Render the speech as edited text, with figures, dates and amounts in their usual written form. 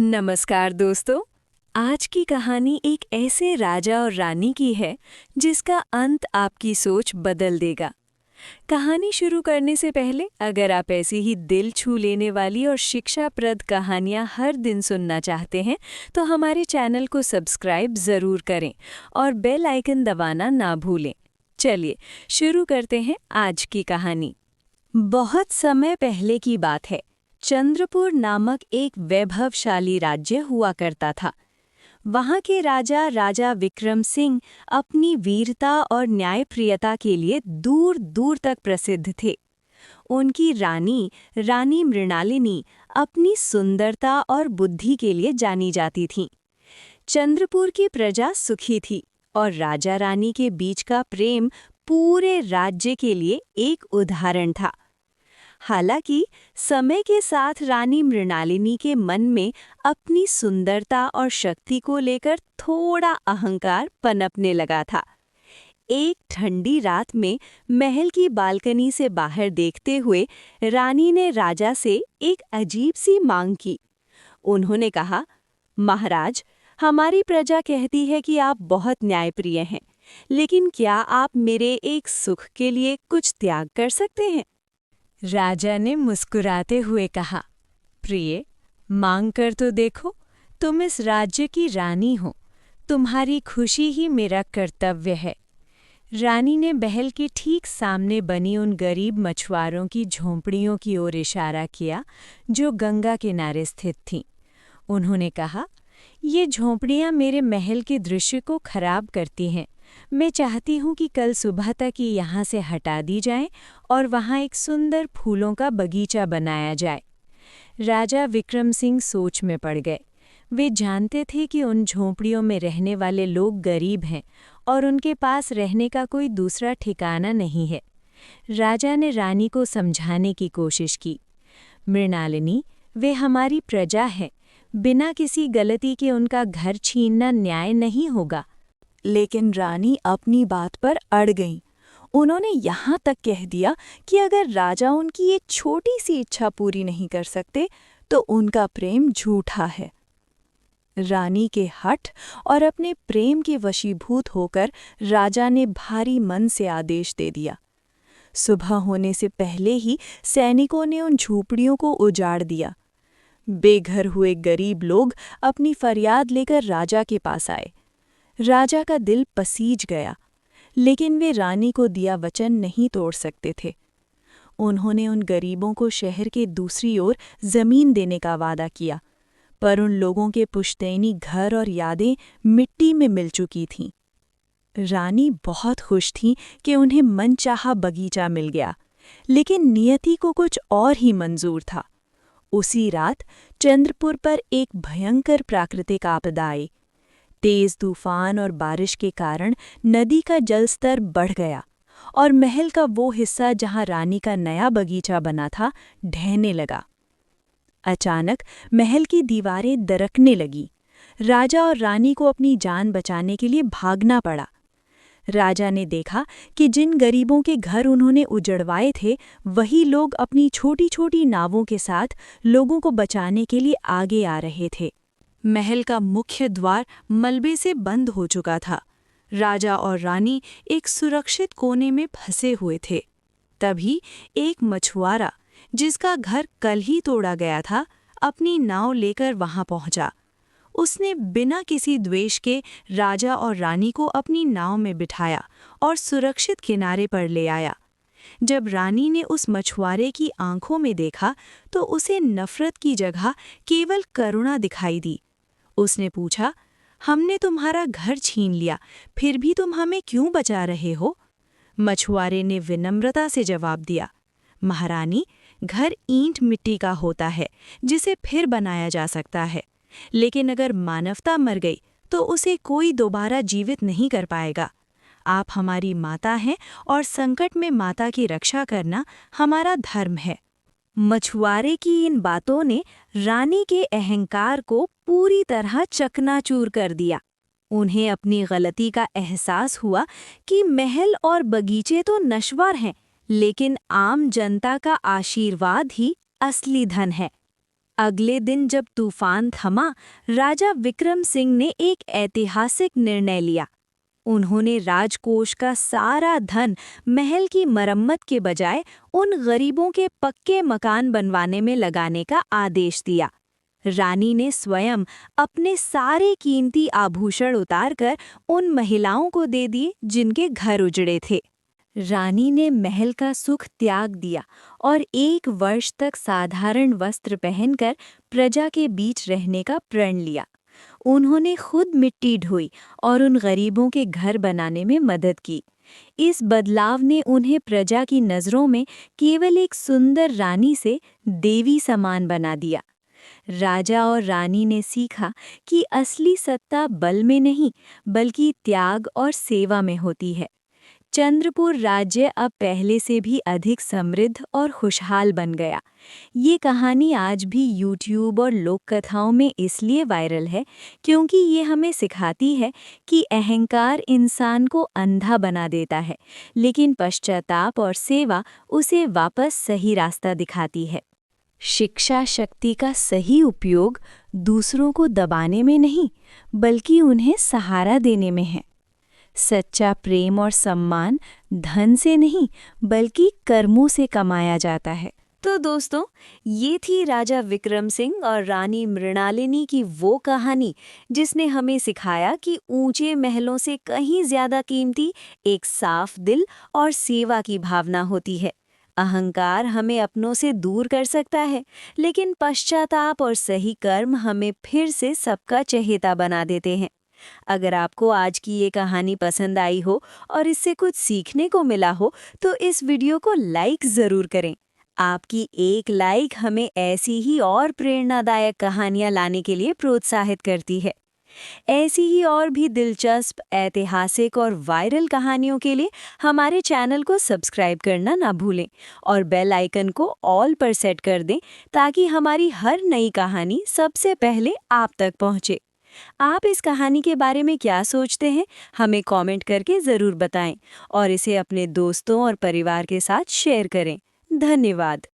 नमस्कार दोस्तों। आज की कहानी एक ऐसे राजा और रानी की है जिसका अंत आपकी सोच बदल देगा। कहानी शुरू करने से पहले अगर आप ऐसी ही दिल छू लेने वाली और शिक्षाप्रद कहानियाँ हर दिन सुनना चाहते हैं तो हमारे चैनल को सब्सक्राइब ज़रूर करें और बेल आइकन दबाना ना भूलें। चलिए शुरू करते हैं आज की कहानी। बहुत समय पहले की बात है। चंद्रपुर नामक एक वैभवशाली राज्य हुआ करता था। वहाँ के राजा विक्रम सिंह अपनी वीरता और न्यायप्रियता के लिए दूर दूर तक प्रसिद्ध थे। उनकी रानी मृणालिनी अपनी सुंदरता और बुद्धि के लिए जानी जाती थीं। चंद्रपुर की प्रजा सुखी थी और राजा रानी के बीच का प्रेम पूरे राज्य के लिए एक उदाहरण था। हालांकि समय के साथ रानी मृणालिनी के मन में अपनी सुंदरता और शक्ति को लेकर थोड़ा अहंकार पनपने लगा था। एक ठंडी रात में महल की बालकनी से बाहर देखते हुए रानी ने राजा से एक अजीब सी मांग की। उन्होंने कहा, महाराज, हमारी प्रजा कहती है कि आप बहुत न्यायप्रिय हैं, लेकिन क्या आप मेरे एक सुख के लिए कुछ त्याग कर सकते हैं? राजा ने मुस्कुराते हुए कहा, प्रिय, मांग कर तो देखो। तुम इस राज्य की रानी हो। तुम्हारी खुशी ही मेरा कर्तव्य है। रानी ने महल के ठीक सामने बनी उन गरीब मछुआरों की झोंपड़ियों की ओर इशारा किया जो गंगा किनारे स्थित थीं। उन्होंने कहा, ये झोंपड़ियां मेरे महल के दृश्य को खराब करती हैं। मैं चाहती हूँ कि कल सुबह तक ये यहाँ से हटा दी जाएं और वहाँ एक सुंदर फूलों का बगीचा बनाया जाए। राजा विक्रम सिंह सोच में पड़ गए। वे जानते थे कि उन झोंपड़ियों में रहने वाले लोग गरीब हैं और उनके पास रहने का कोई दूसरा ठिकाना नहीं है। राजा ने रानी को समझाने की कोशिश की। मृणालिनी, वे हमारी प्रजा हैं। बिना किसी गलती के उनका घर छीनना न्याय नहीं होगा। लेकिन रानी अपनी बात पर अड़ गईं। उन्होंने यहाँ तक कह दिया कि अगर राजा उनकी ये छोटी सी इच्छा पूरी नहीं कर सकते तो उनका प्रेम झूठा है। रानी के हठ और अपने प्रेम के वशीभूत होकर राजा ने भारी मन से आदेश दे दिया। सुबह होने से पहले ही सैनिकों ने उन झोपड़ियों को उजाड़ दिया। बेघर हुए गरीब लोग अपनी फरियाद लेकर राजा के पास आए। राजा का दिल पसीज गया, लेकिन वे रानी को दिया वचन नहीं तोड़ सकते थे। उन्होंने उन गरीबों को शहर के दूसरी ओर जमीन देने का वादा किया, पर उन लोगों के पुश्तैनी घर और यादें मिट्टी में मिल चुकी थीं। रानी बहुत खुश थी कि उन्हें मनचाहा बगीचा मिल गया, लेकिन नियति को कुछ और ही मंजूर था। उसी रात चंद्रपुर पर एक भयंकर प्राकृतिक आपदा आई। तेज तूफान और बारिश के कारण नदी का जलस्तर बढ़ गया और महल का वो हिस्सा जहां रानी का नया बगीचा बना था ढहने लगा। अचानक महल की दीवारें दरकने लगीं। राजा और रानी को अपनी जान बचाने के लिए भागना पड़ा। राजा ने देखा कि जिन गरीबों के घर उन्होंने उजड़वाए थे वही लोग अपनी छोटी छोटी नावों के साथ लोगों को बचाने के लिए आगे आ रहे थे। महल का मुख्य द्वार मलबे से बंद हो चुका था। राजा और रानी एक सुरक्षित कोने में फंसे हुए थे। तभी एक मछुआरा, जिसका घर कल ही तोड़ा गया था, अपनी नाव लेकर वहां पहुंचा। उसने बिना किसी द्वेष के राजा और रानी को अपनी नाव में बिठाया और सुरक्षित किनारे पर ले आया। जब रानी ने उस मछुआरे की आंखों में देखा तो उसे नफरत की जगह केवल करुणा दिखाई दी। उसने पूछा, हमने तुम्हारा घर छीन लिया, फिर भी तुम हमें क्यों बचा रहे हो? मछुआरे ने विनम्रता से जवाब दिया, महारानी, घर ईंट मिट्टी का होता है जिसे फिर बनाया जा सकता है, लेकिन अगर मानवता मर गई तो उसे कोई दोबारा जीवित नहीं कर पाएगा। आप हमारी माता हैं और संकट में माता की रक्षा करना हमारा धर्म है। मछुआरे की इन बातों ने रानी के अहंकार को पूरी तरह चकनाचूर कर दिया। उन्हें अपनी गलती का एहसास हुआ कि महल और बगीचे तो नश्वर हैं, लेकिन आम जनता का आशीर्वाद ही असली धन है। अगले दिन जब तूफान थमा, राजा विक्रम सिंह ने एक ऐतिहासिक निर्णय लिया। उन्होंने राजकोष का सारा धन महल की मरम्मत के बजाय उन गरीबों के पक्के मकान बनवाने में लगाने का आदेश दिया। रानी ने स्वयं अपने सारे कीमती आभूषण उतारकर उन महिलाओं को दे दिए जिनके घर उजड़े थे। रानी ने महल का सुख त्याग दिया और 1 वर्ष तक साधारण वस्त्र पहनकर प्रजा के बीच रहने का प्रण लिया। उन्होंने खुद मिट्टी ढोई और उन गरीबों के घर बनाने में मदद की। इस बदलाव ने उन्हें प्रजा की नज़रों में केवल एक सुंदर रानी से देवी समान बना दिया। राजा और रानी ने सीखा कि असली सत्ता बल में नहीं, बल्कि त्याग और सेवा में होती है। चंद्रपुर राज्य अब पहले से भी अधिक समृद्ध और खुशहाल बन गया। ये कहानी आज भी YouTube और लोक कथाओं में इसलिए वायरल है क्योंकि ये हमें सिखाती है कि अहंकार इंसान को अंधा बना देता है, लेकिन पश्चाताप और सेवा उसे वापस सही रास्ता दिखाती है। शिक्षा शक्ति का सही उपयोग दूसरों को दबाने में नहीं, बल्कि उन्हें सहारा देने में है। सच्चा प्रेम और सम्मान धन से नहीं, बल्कि कर्मों से कमाया जाता है। तो दोस्तों, ये थी राजा विक्रम सिंह और रानी मृणालिनी की वो कहानी जिसने हमें सिखाया कि ऊंचे महलों से कहीं ज्यादा कीमती एक साफ दिल और सेवा की भावना होती है। अहंकार हमें अपनों से दूर कर सकता है, लेकिन पश्चाताप और सही कर्म हमें फिर से सबका चहेता बना देते हैं। अगर आपको आज की ये कहानी पसंद आई हो और इससे कुछ सीखने को मिला हो, तो इस वीडियो को लाइक ज़रूर करें। आपकी एक लाइक हमें ऐसी ही और प्रेरणादायक कहानियाँ लाने के लिए प्रोत्साहित करती है। ऐसी ही और भी दिलचस्प, ऐतिहासिक और वायरल कहानियों के लिए हमारे चैनल को सब्सक्राइब करना ना भूलें और बेल आइकन को ऑल पर सेट कर दें ताकि हमारी हर नई कहानी सबसे पहले आप तक पहुंचे। आप इस कहानी के बारे में क्या सोचते हैं, हमें कमेंट करके ज़रूर बताएं और इसे अपने दोस्तों और परिवार के साथ शेयर करें। धन्यवाद।